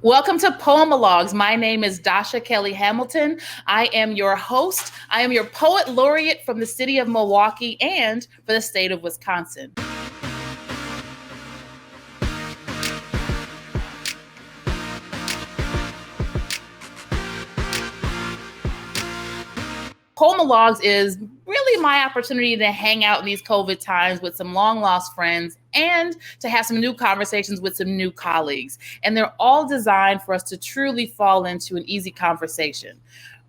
Welcome to Poemalogues. My name is Dasha Kelly Hamilton. I am your host. I am your poet laureate from the city of Milwaukee and for the state of Wisconsin. Poemalogues is really my opportunity to hang out in these COVID times with some long lost friends and to have some new conversations with some new colleagues. And they're all designed for us to truly fall into an easy conversation.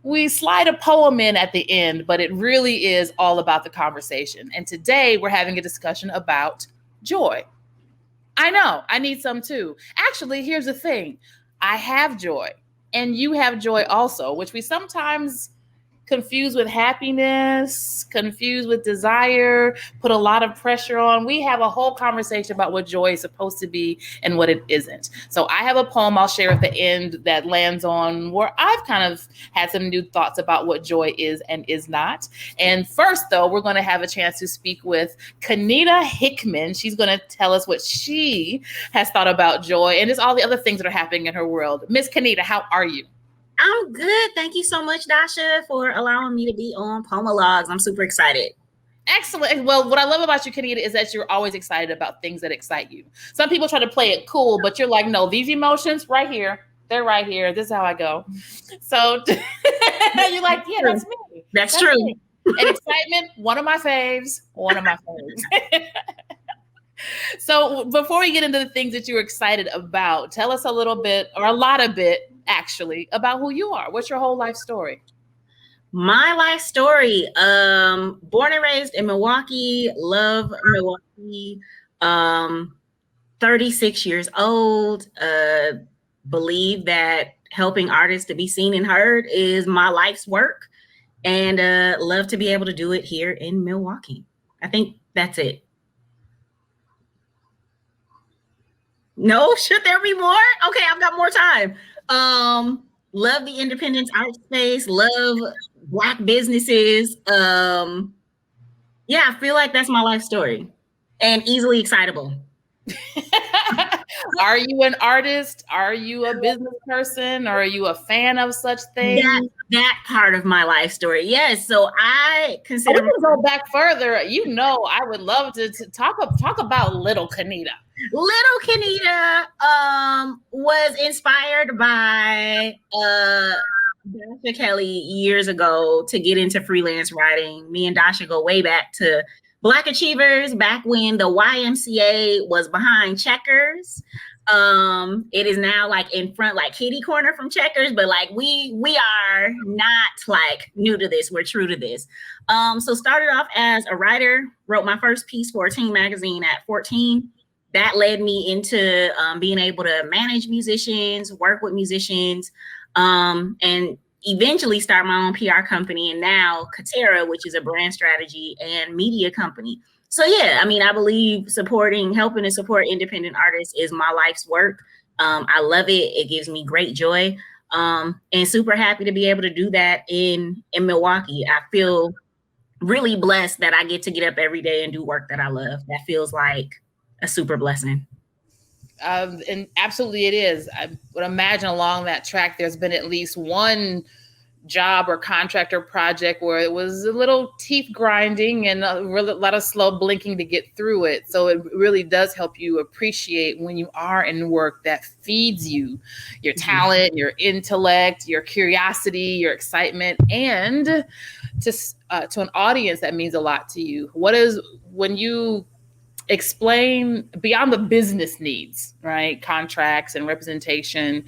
We slide a poem in at the end, but it really is all about the conversation. And today we're having a discussion about joy. I know, I need some too. Actually, here's the thing. I have joy and you have joy also, which we sometimes confused with happiness, confused with desire, put a lot of pressure on. We have a whole conversation about what joy is supposed to be and what it isn't. So I have a poem I'll share at the end that lands on where I've kind of had some new thoughts about what joy is and is not. And first, though, we're going to have a chance to speak with Kennita Hickman. She's going to tell us what she has thought about joy and just all the other things that are happening in her world. Miss Kennita, how are you? I'm good. Thank you so much, Dasha, for allowing me to be on Poemalogues. I'm super excited. Excellent. Well, what I love about you, Kennita, is that you're always excited about things that excite you. Some people try to play it cool, but you're like, no, these emotions right here, they're right here. This is how I go. So you're like, yeah, that's me. That's true. Me. And excitement, one of my faves. So before we get into the things that you're excited about, tell us a little bit, or a lot of it, actually, about who you are. What's your whole life story? My life story, born and raised in Milwaukee, love Milwaukee, 36 years old, believe that helping artists to be seen and heard is my life's work, and love to be able to do it here in Milwaukee. I think that's it. No, should there be more? Okay, I've got more time. Love the independent art space, love Black businesses. Yeah, I feel like that's my life story and easily excitable. Are you an artist? Are you a business person? Or are you a fan of such things? That part of my life story. Yes. So I consider. We can go back further. You know, I would love to talk about little Kennita. Little Kennita was inspired by Dasha Kelly years ago to get into freelance writing. Me and Dasha go way back to Black Achievers, back when the YMCA was behind Checkers. It is now like in front, like kitty corner from Checkers, but like we are not like new to this. We're true to this. So started off as a writer, wrote my first piece for a teen magazine at 14. That led me into being able to manage musicians, work with musicians, and eventually start my own PR company. And now Kennita, which is a brand strategy and media company. So yeah, I mean, I believe helping to support independent artists is my life's work. I love it. It gives me great joy. And super happy to be able to do that in Milwaukee. I feel really blessed that I get to get up every day and do work that I love. That feels like a super blessing. And absolutely it is. I would imagine along that track, there's been at least one job or contract or project where it was a little teeth grinding and a lot of slow blinking to get through it. So it really does help you appreciate when you are in work that feeds you, your talent, your intellect, your curiosity, your excitement, and to an audience that means a lot to you. When you explain beyond the business needs, right? Contracts and representation.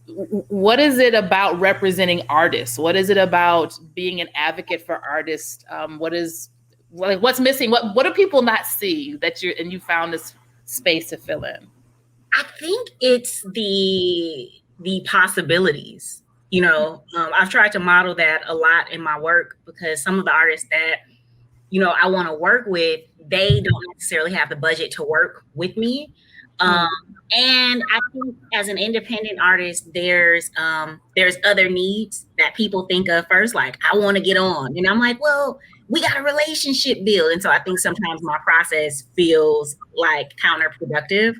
What is it about representing artists? What is it about being an advocate for artists? What's missing? What do people not see that you found this space to fill in? I think it's the possibilities. You know, I've tried to model that a lot in my work because some of the artists that I want to work with, they don't necessarily have the budget to work with me. And I think as an independent artist, there's other needs that people think of first, like I want to get on. And I'm like, well, we got a relationship build. And so I think sometimes my process feels like counterproductive.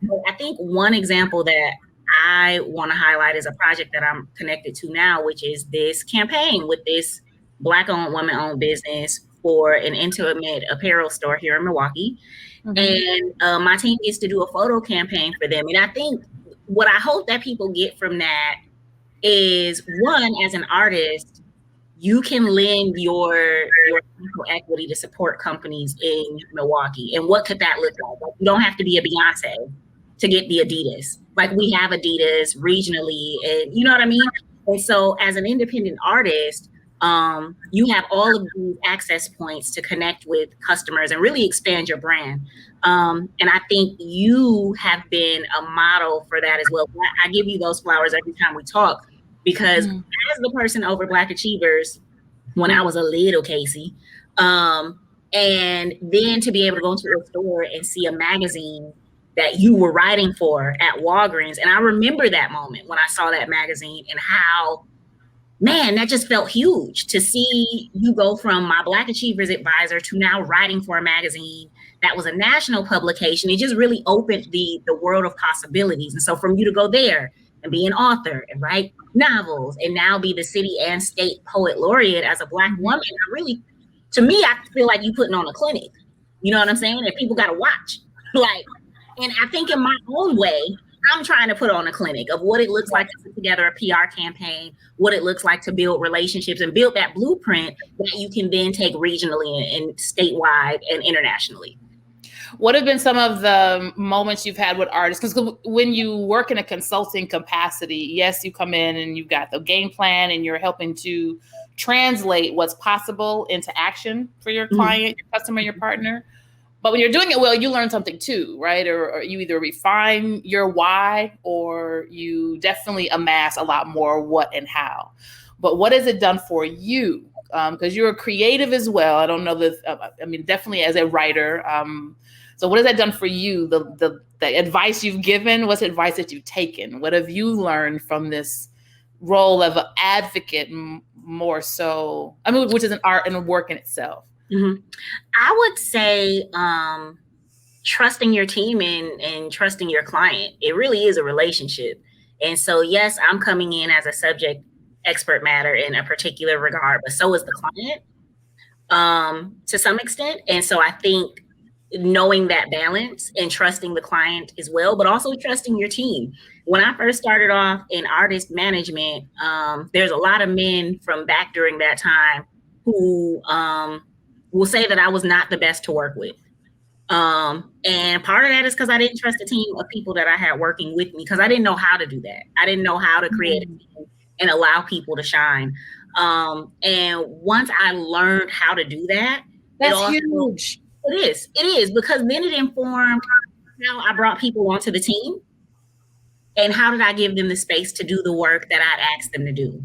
But I think one example that I want to highlight is a project that I'm connected to now, which is this campaign with this Black-owned, woman-owned business for an intimate apparel store here in Milwaukee. And my team gets to do a photo campaign for them. And I think what I hope that people get from that is, one, as an artist, you can lend your equity to support companies in Milwaukee. And what could that look like? Like, you don't have to be a Beyonce to get the Adidas. Like, we have Adidas regionally, and you know what I mean? And so as an independent artist, you have all of these access points to connect with customers and really expand your brand. And I think you have been a model for that as well. I give you those flowers every time we talk, because as the person over Black Achievers, when I was a little Casey, and then to be able to go into a store and see a magazine that you were writing for at Walgreens. And I remember that moment when I saw that magazine, and how, man, that just felt huge to see you go from my Black Achievers advisor to now writing for a magazine that was a national publication. It just really opened the world of possibilities. And so from you to go there and be an author and write novels and now be the city and state poet laureate as a Black woman, to me, I feel like you putting on a clinic. You know what I'm saying? And people got to watch. And I think in my own way, I'm trying to put on a clinic of what it looks like to put together a PR campaign, what it looks like to build relationships and build that blueprint that you can then take regionally and statewide and internationally. What have been some of the moments you've had with artists? Because when you work in a consulting capacity, yes, you come in and you've got the game plan and you're helping to translate what's possible into action for your client, your customer, your partner. But when you're doing it well, you learn something too, right? Or you either refine your why, or you definitely amass a lot more what and how. But what has it done for you? Because you're a creative as well. I don't know this. Definitely as a writer. So what has that done for you? The advice you've given, what's advice that you've taken? What have you learned from this role of an advocate more so? Which is an art and a work in itself. I would say trusting your team and trusting your client. It really is a relationship. And so, yes, I'm coming in as a subject expert matter in a particular regard, but so is the client to some extent. And so I think knowing that balance and trusting the client as well, but also trusting your team. When I first started off in artist management, there's a lot of men from back during that time who will say that I was not the best to work with. And part of that is because I didn't trust the team of people that I had working with me, because I didn't know how to do that. I didn't know how to create a team and allow people to shine. And once I learned how to do that, that's huge. It is, because then it informed how I brought people onto the team and how did I give them the space to do the work that I'd asked them to do.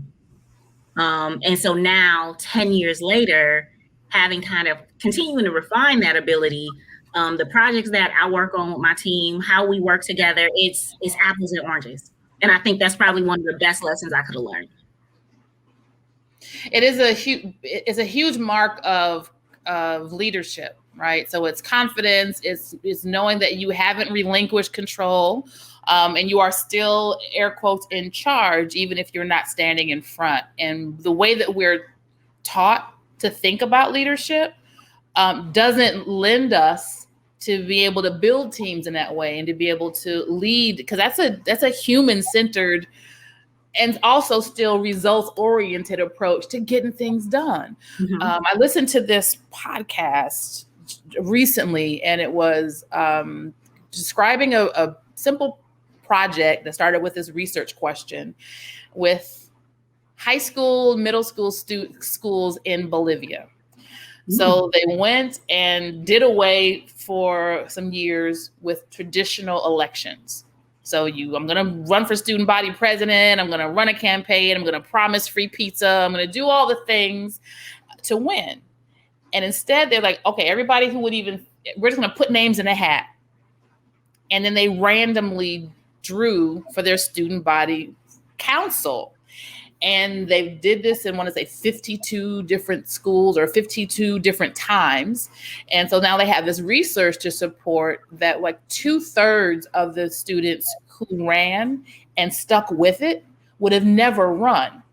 And so now, 10 years later, having kind of continuing to refine that ability, the projects that I work on with my team, how we work together, it's apples and oranges. And I think that's probably one of the best lessons I could have learned. It's a huge mark of leadership, right? So it's confidence, it's knowing that you haven't relinquished control, and you are still, air quotes, in charge, even if you're not standing in front. And the way that we're taught to think about leadership doesn't lend us to be able to build teams in that way and to be able to lead, because that's a human-centered and also still results-oriented approach to getting things done. I listened to this podcast recently, and it was describing a simple project that started with this research question with high school, middle school schools in Bolivia. So they went and did away for some years with traditional elections. So I'm going to run for student body president. I'm going to run a campaign. I'm going to promise free pizza. I'm going to do all the things to win. And instead they're like, okay, everybody we're just going to put names in a hat. And then they randomly drew for their student body council. And they did this in, 52 different schools or 52 different times. And so now they have this research to support that 2/3 of the students who ran and stuck with it would have never run.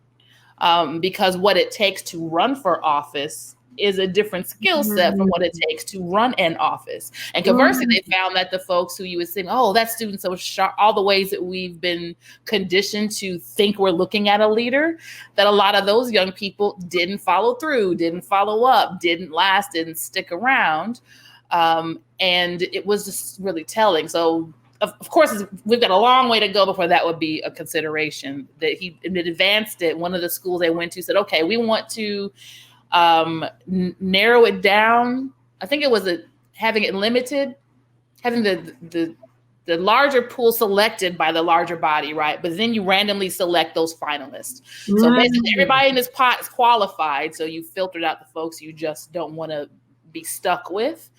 Because what it takes to run for office is a different skill set from what it takes to run an office. And conversely, they found that the folks who you would think, oh, that student's so sharp, all the ways that we've been conditioned to think we're looking at a leader, that a lot of those young people didn't follow through, didn't follow up, didn't last, didn't stick around. And it was just really telling. So of course, we've got a long way to go before that would be a consideration. That he advanced it. One of the schools they went to said, okay, we want to narrow it down. I think it was having it limited, having the larger pool selected by the larger body, right? But then you randomly select those finalists. So basically everybody in this pot is qualified. So you filtered out the folks you just don't want to be stuck with,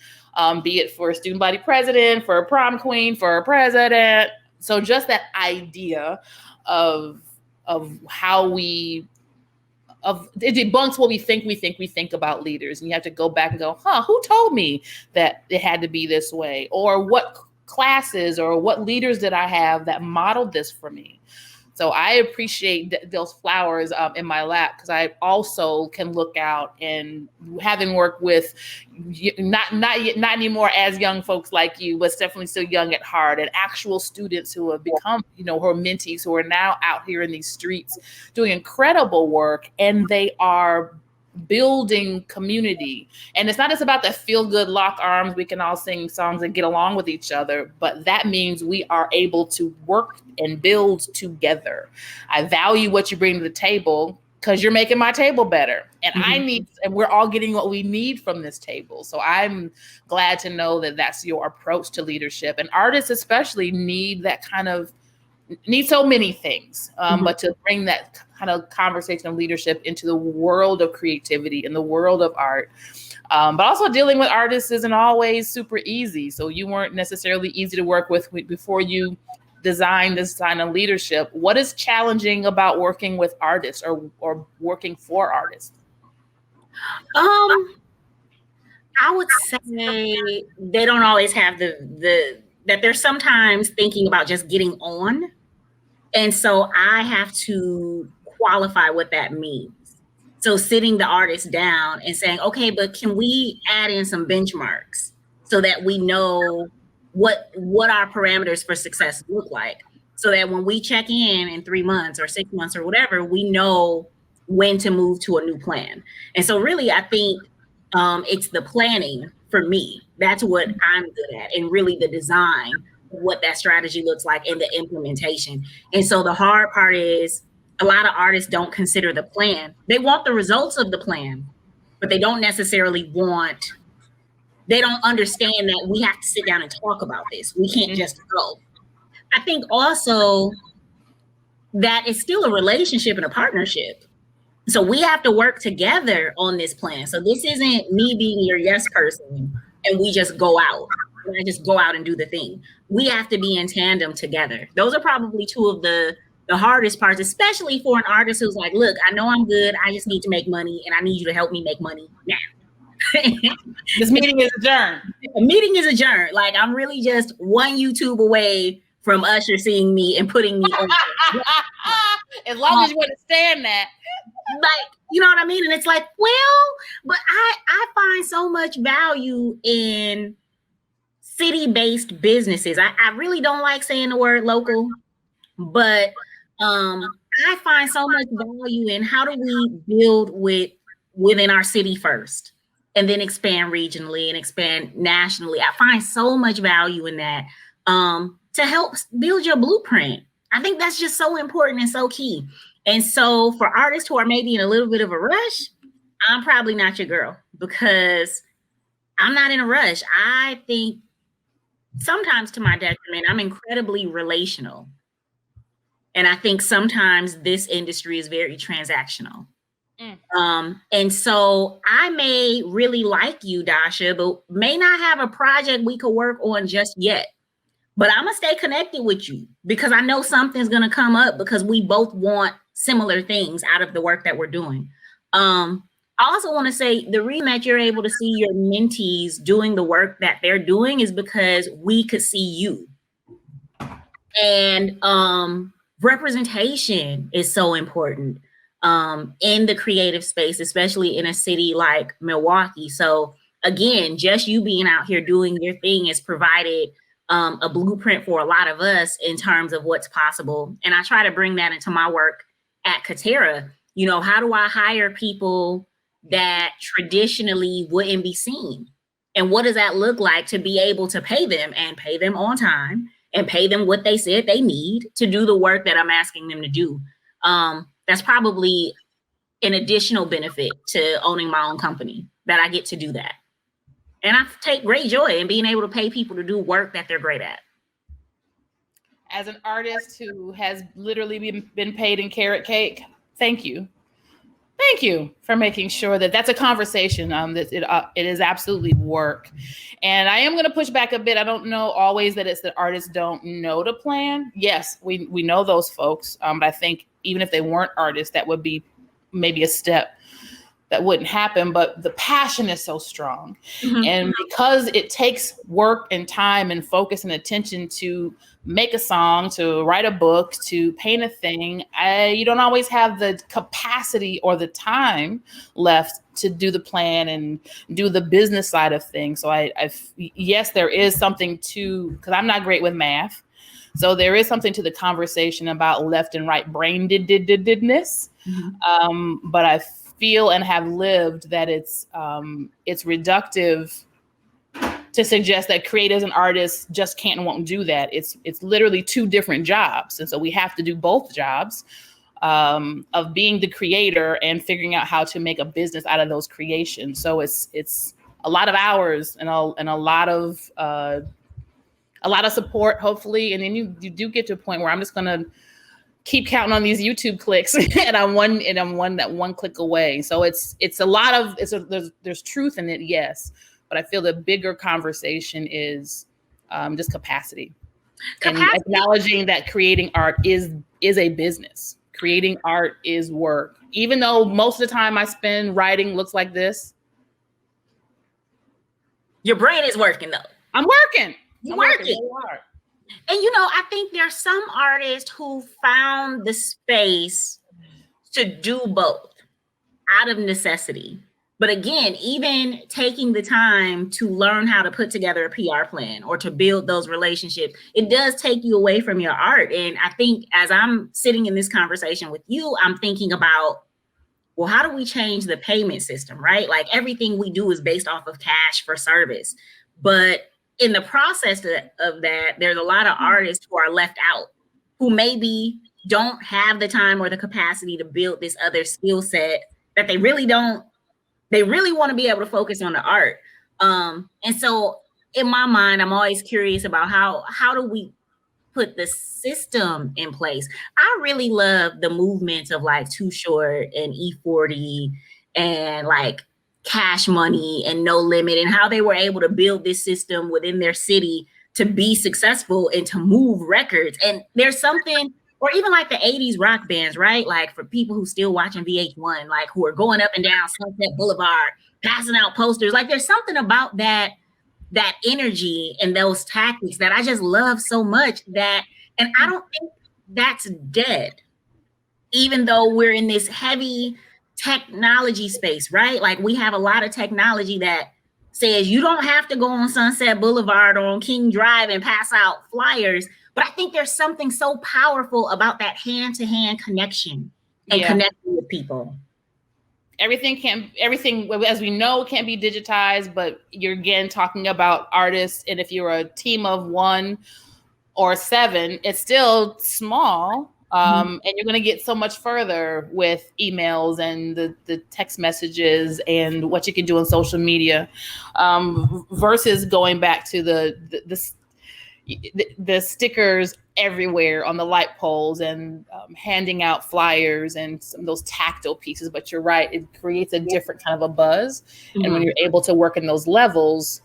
be it for a student body president, for a prom queen, for a president. So just that idea of how it debunks what we think about leaders. And you have to go back and go, who told me that it had to be this way? Or what classes or what leaders did I have that modeled this for me? So I appreciate those flowers in my lap, because I also can look out, and having worked with not anymore as young folks like you, but definitely still young at heart, and actual students who have become, who are mentees, who are now out here in these streets doing incredible work, and they are building community. And it's not just about the feel good lock arms, we can all sing songs and get along with each other, but that means we are able to work and build together. I value what you bring to the table because you're making my table better. And and we're all getting what we need from this table. So I'm glad to know that that's your approach to leadership. And artists especially need so many things, but to bring that kind of conversation of leadership into the world of creativity and the world of art. But also dealing with artists isn't always super easy. So you weren't necessarily easy to work with before you designed this kind of leadership. What is challenging about working with artists or working for artists? I would say they don't always have that they're sometimes thinking about just getting on. And so I have to qualify what that means. So sitting the artist down and saying, okay, but can we add in some benchmarks so that we know what our parameters for success look like, so that when we check in 3 months or 6 months or whatever, we know when to move to a new plan. And so really, I think it's the planning for me. That's what I'm good at, and really the design, what that strategy looks like, and the implementation. And so the hard part is a lot of artists don't consider the plan. They want the results of the plan, but they don't necessarily they don't understand that we have to sit down and talk about this. We can't just go. I think also that it's still a relationship and a partnership. So we have to work together on this plan. So this isn't me being your yes person and we just go out. I just go out and do the thing. We have to be in tandem together. Those are probably two of the hardest parts, especially for an artist who's like, look, I know I'm good. I just need to make money, and I need you to help me make money now. This meeting is adjourned. A meeting is adjourned. Like, I'm really just one YouTube away from Usher seeing me and putting me on. As long as you understand that. Like, you know what I mean? And it's like, well, but I find so much value in city-based businesses. I really don't like saying the word local, but I find so much value in how do we build within our city first, and then expand regionally and expand nationally. I find so much value in that to help build your blueprint. I think that's just so important and so key. And so for artists who are maybe in a little bit of a rush, I'm probably not your girl, because I'm not in a rush. I think sometimes, to my detriment, I'm incredibly relational. And I think sometimes this industry is very transactional. And so I may really like you, Dasha, but may not have a project we could work on just yet. But I'm going to stay connected with you because I know something's going to come up, because we both want similar things out of the work that we're doing. I also want to say the reason that you're able to see your mentees doing the work that they're doing is because we could see you. And representation is so important in the creative space, especially in a city like Milwaukee. So again, just you being out here doing your thing has provided a blueprint for a lot of us in terms of what's possible. And I try to bring that into my work at Katera. You know, how do I hire people that traditionally wouldn't be seen? And what does that look like to be able to pay them and pay them on time and pay them what they said they need to do the work that I'm asking them to do? That's probably an additional benefit to owning my own company, that I get to do that. And I take great joy in being able to pay people to do work that they're great at. As an artist who has literally been paid in carrot cake, thank you. Thank you for making sure that that's a conversation. That it is absolutely work. And I am going to push back a bit. I don't know always that it's that artists don't know to plan. Yes, we know those folks. But I think even if they weren't artists, that would be maybe a step that wouldn't happen. But the passion is so strong. Mm-hmm. And because it takes work and time and focus and attention to make a song, to write a book, to paint a thing, you don't always have the capacity or the time left to do the plan and do the business side of things. So yes, there is something to, because I'm not great with math. So there is something to the conversation about left and right brain didness. Mm-hmm. But I feel and have lived that it's reductive to suggest that creatives and artists just can't and won't do that. It's literally two different jobs. And so we have to do both jobs of being the creator and figuring out how to make a business out of those creations. So it's a lot of hours and a lot of support, hopefully. And then you do get to a point where I'm just going to keep counting on these YouTube clicks and I'm one click away. So it's a lot of, there's truth in it. Yes. But I feel the bigger conversation is just capacity. And acknowledging that creating art is a business. Creating art is work. Even though most of the time I spend writing looks like this. Your brain is working though. I'm working. You're working. And I think there's some artists who found the space to do both out of necessity. But again, even taking the time to learn how to put together a PR plan or to build those relationships, it does take you away from your art. And I think as I'm sitting in this conversation with you, I'm thinking about, well, how do we change the payment system, right? Like everything we do is based off of cash for service. But in the process of that, there's a lot of artists who are left out, who maybe don't have the time or the capacity to build this other skill set that they really don't. They really want to be able to focus on the art. And so in my mind, I'm always curious about how do we put the system in place? I really love the movements of like Too Short and E40 and like Cash Money and No Limit, and how they were able to build this system within their city to be successful and to move records. And there's something, or even like the 80s rock bands, right? Like for people who still watching VH1, like who are going up and down Sunset Boulevard, passing out posters. Like there's something about that energy and those tactics that I just love so much and I don't think that's dead, even though we're in this heavy technology space, right? Like we have a lot of technology that says you don't have to go on Sunset Boulevard or on King Drive and pass out flyers. But I think there's something so powerful about that hand-to-hand connection and connecting with people. Everything, as we know, can't be digitized, but you're again talking about artists. And if you're a team of 1 or 7, it's still small. And you're going to get so much further with emails and the text messages and what you can do on social media versus going back to the stickers everywhere on the light poles and handing out flyers and some of those tactile pieces. But you're right, it creates a different kind of a buzz. Mm-hmm. And when you're able to work in those levels,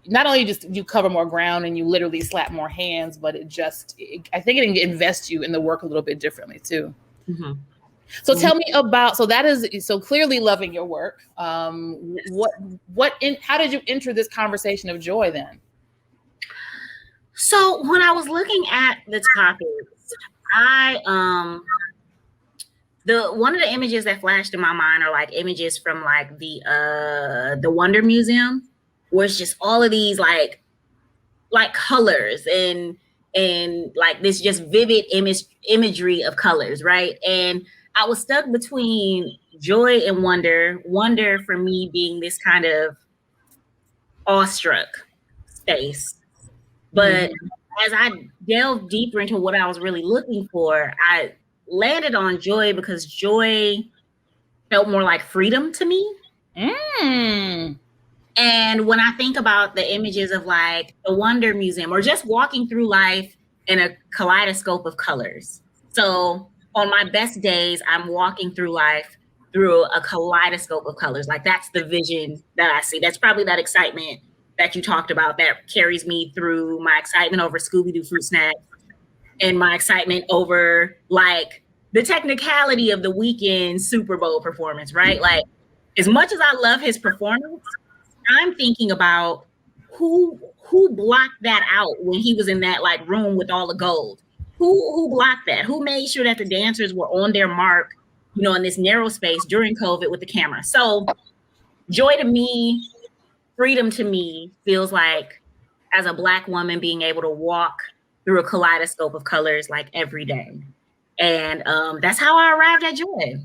not only just you cover more ground and you literally slap more hands, but I think it invests you in the work a little bit differently too. Mm-hmm. So tell me about, so clearly loving your work. How did you enter this conversation of joy then? So when I was looking at the topics, One of the images that flashed in my mind are like images from like the Wonder Museum, where it's just all of these like colors and like this just vivid imagery of colors, right? And I was stuck between joy and wonder. Wonder for me being this kind of awestruck space, but as I delved deeper into what I was really looking for, I landed on joy because joy felt more like freedom to me. And when I think about the images of like the Wonder Museum or just walking through life in a kaleidoscope of colors. So on my best days, I'm walking through life through a kaleidoscope of colors. Like that's the vision that I see. That's probably that excitement that you talked about that carries me through my excitement over Scooby-Doo fruit snacks and my excitement over like the technicality of the weekend Super Bowl performance, right? Like as much as I love his performance, I'm thinking about who blocked that out when he was in that like room with all the gold. Who blocked that? Who made sure that the dancers were on their mark, you know, in this narrow space during COVID with the camera? So joy to me, freedom to me feels like as a Black woman being able to walk through a kaleidoscope of colors like every day. And that's how I arrived at joy.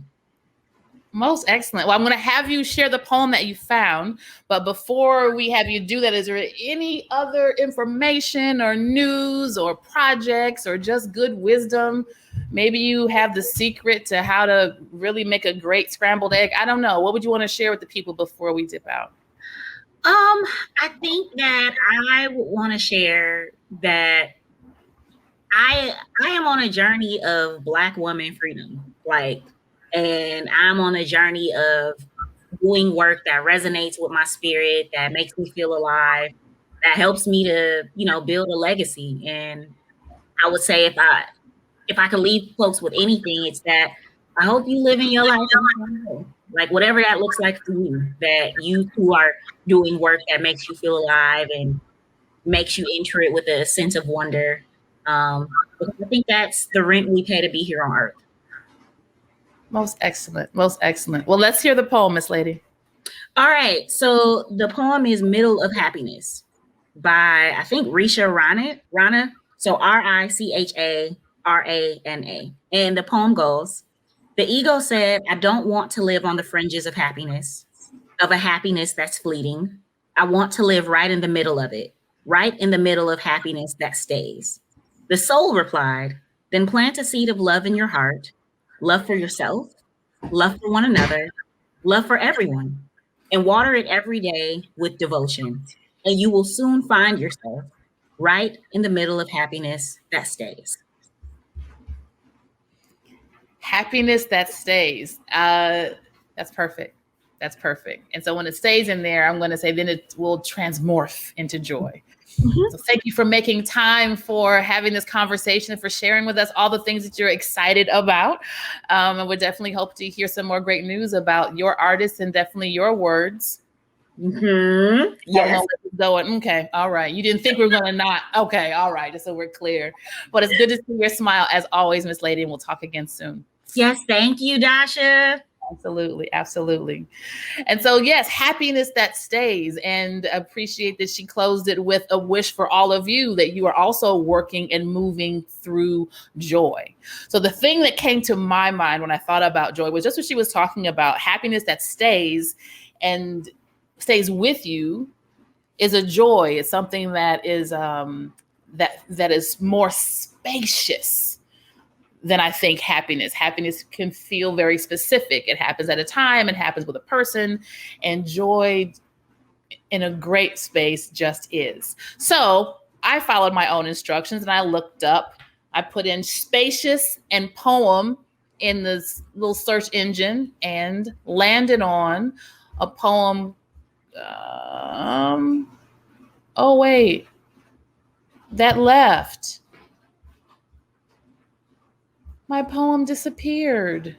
Most excellent. Well, I'm going to have you share the poem that you found. But before we have you do that, is there any other information or news or projects or just good wisdom? Maybe you have the secret to how to really make a great scrambled egg. I don't know. What would you want to share with the people before we dip out? I think that I would want to share that I am on a journey of Black woman freedom. And I'm on a journey of doing work that resonates with my spirit, that makes me feel alive, that helps me to, you know, build a legacy. And I would say if I could leave folks with anything, it's that I hope you live in your life, like whatever that looks like for you, that you too are doing work that makes you feel alive and makes you enter it with a sense of wonder. Because I think that's the rent we pay to be here on Earth. Most excellent. Most excellent. Well, let's hear the poem, Miss Lady. All right. So the poem is Middle of Happiness by, I think, Risha Rana. So Richarana. And the poem goes, the ego said, I don't want to live on the fringes of happiness, of a happiness that's fleeting. I want to live right in the middle of it, right in the middle of happiness that stays. The soul replied, then plant a seed of love in your heart. Love for yourself, love for one another, love for everyone, and water it every day with devotion. And you will soon find yourself right in the middle of happiness that stays. Happiness that stays. That's perfect. That's perfect. And so when it stays in there, I'm going to say then it will transmorph into joy. Mm-hmm. So thank you for making time for having this conversation and for sharing with us all the things that you're excited about. And we definitely hope to hear some more great news about your artists and definitely your words. Mm-hmm. Yes. Going. Okay. All right. You didn't think we were going to not. Okay. All right. Just so we're clear. But it's good to see your smile as always, Miss Lady, and we'll talk again soon. Yes. Thank you, Dasha. Absolutely. Absolutely. And so, yes, happiness that stays, and appreciate that she closed it with a wish for all of you that you are also working and moving through joy. So the thing that came to my mind when I thought about joy was just what she was talking about. Happiness that stays and stays with you is a joy. It's something that is that is more spacious than I think happiness. Happiness can feel very specific. It happens at a time, it happens with a person, and joy in a great space just is. So I followed my own instructions and I looked up, I put in spacious and poem in this little search engine and landed on a poem. Oh, wait, that left. My poem disappeared.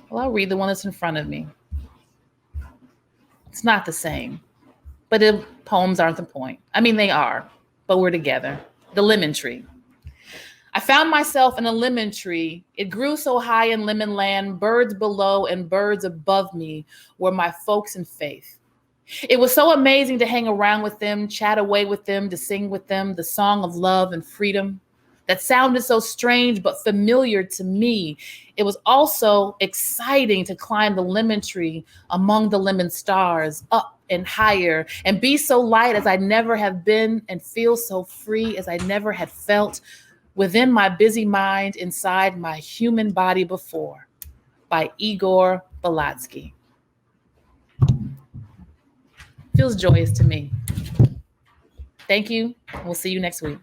Well, I'll read the one that's in front of me. It's not the same, but poems aren't the point. I mean, they are, but we're together. The Lemon Tree. I found myself in a lemon tree. It grew so high in lemon land, birds below and birds above me were my folks in faith. It was so amazing to hang around with them, chat away with them, to sing with them the song of love and freedom that sounded so strange but familiar to me. It was also exciting to climb the lemon tree among the lemon stars, up and higher, and be so light as I never have been and feel so free as I never had felt within my busy mind inside my human body before, by Igor Balatsky. Feels joyous to me. Thank you. We'll see you next week.